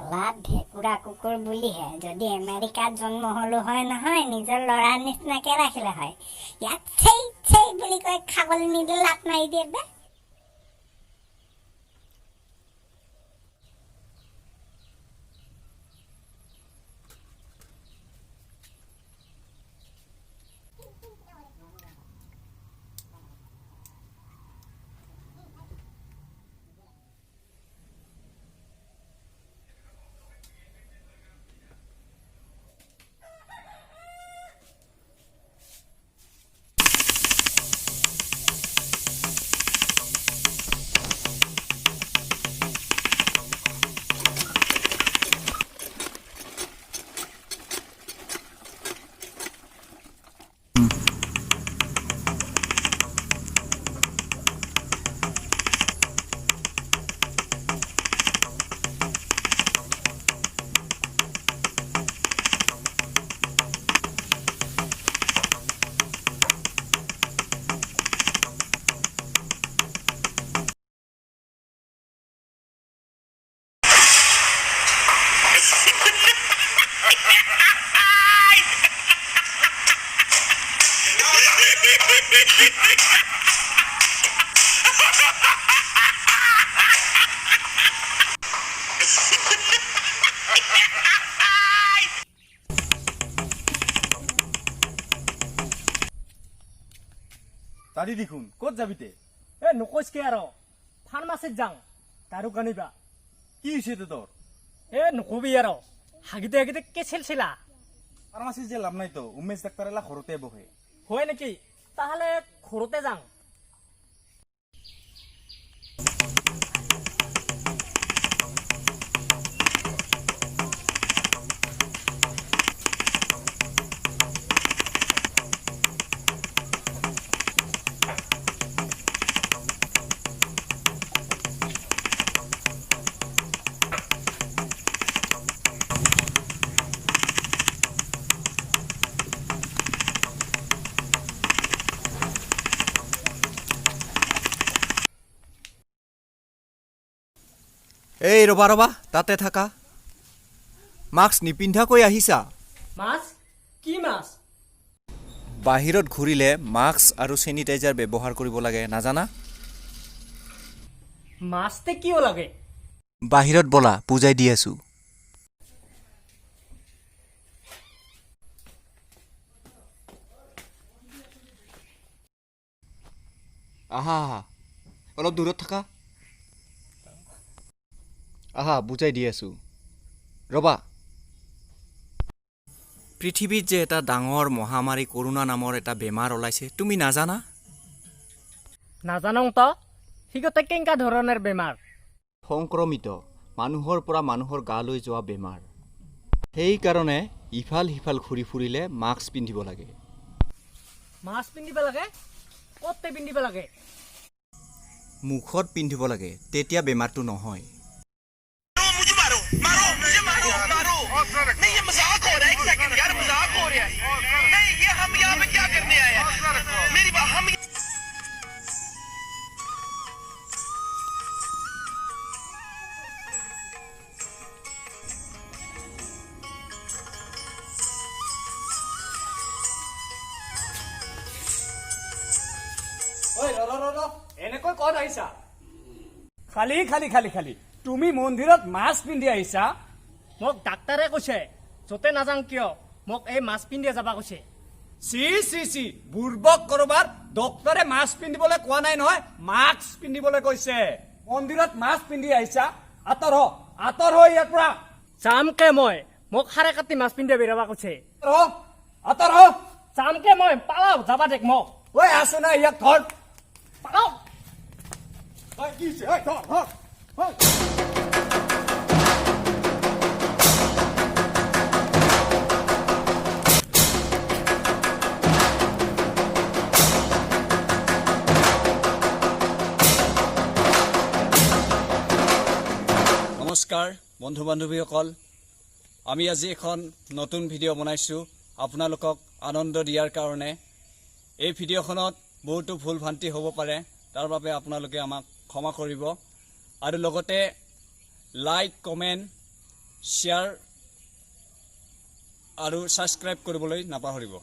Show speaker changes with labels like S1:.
S1: কলা ঢেকুৰা কুকুৰ বুলিহে যদি আমেৰিকাত জন্ম হলো হয় নহয় নিজৰ ল'ৰাৰ নিচিনাকে ৰাখিলে হয় ইয়াত চেই বুলি কৈ খাবলৈ নিদিলে লাত মাৰি দিয়ে বে
S2: দাদি দেখোন ক'ত যাবিতে
S3: নকৈছকে আৰু ফাৰ্মাচীত যাওঁ তাৰো কানিবা
S2: কি হৈছে তোৰ
S3: নকবি আৰু হাগিতে হাগিতে কেচেলছিলা
S2: ফাৰ্মাচীত যে লাভ নাই তো উমেশ ডাক্তাৰ এলা ঘৰতে বহে
S3: হয় নেকি তাহলে ঘৰতে যাওঁ
S4: এই ৰবা ৰবা তাতে থাকা মাস্ক নিপিন্ধাকৈ আহিছা
S3: মাছ কি মাছ
S4: বাহিৰত ঘূৰিলে মাস্ক আৰু চেনিটাইজাৰ ব্যৱহাৰ কৰিব লাগে নাজানা
S3: মাছতে কিয় লাগে
S4: বাহিৰত বলা বুজাই দি আছো আহা আহা অলপ দূৰত থাকা আহা বুজাই দি আছো ৰবা পৃথিৱীত যে এটা ডাঙৰ মহামাৰী কৰোনা নামৰ এটা বেমাৰ ওলাইছে তুমি নাজানা
S3: নাজানো তো সিগতে কেনেকা ধৰণৰ বেমাৰ
S4: সংক্ৰমিত মানুহৰ পৰা মানুহৰ গালৈ যোৱা বেমাৰ সেইকাৰণে ইফাল সিফাল ঘূৰি ফুৰিলে মাস্ক পিন্ধিব লাগে
S3: মাছ পিন্ধিব লাগে ক'তে পিন্ধিব লাগে
S4: মুখত পিন্ধিব লাগে তেতিয়া বেমাৰটো নহয়
S5: नहीं ये मजाक हो रहा है एक सेकंड यार मजाक हो रहा है नहीं ये हम यहाँ पे क्या करने आए हैं मेरी बात हम
S3: এনেকৈ ক'ত আহিছা খালি খালি খালি খালি তুমি মন্দিৰত মাছ পিন্ধি আহিছা মোক ডাক্তাৰে কৈছে য'তে নাযাওঁ কিয় মোক এই মাছ পিন্ধি যাবা কৈছে চি বুৰ্বক কৰবাৰ ডক্তৰে মাছ পিন্ধিবলৈ কোৱা নাই নহয় মাস্ক পিন্ধিবলৈ কৈছে মন্দিৰত মাছ পিন্ধি আহিছা আঁতৰ হৈ ইয়াৰ পৰা চামকে মই মোক সাৰে কাটি মাছ পিন্ধি বেৰাবা কৈছে আঁতৰ চামকে মই পালাও যাবা দেখ মোক ঐ আছো না ইয়াক ধৰ পালাও কি ধৰ
S6: নমস্কাৰ বন্ধু বান্ধৱীসকল আমি আজি এখন নতুন ভিডিঅ' বনাইছোঁ আপোনালোকক আনন্দ দিয়াৰ কাৰণে এই ভিডিঅ'খনত বহুতো ভুল ভ্ৰান্তি হ'ব পাৰে তাৰ বাবে আপোনালোকে আমাক ক্ষমা কৰিব আৰু লগতে লাইক কমেণ্ট শ্বেয়াৰ আৰু ছাবস্ক্ৰাইব কৰিবলৈ নাপাহৰিব।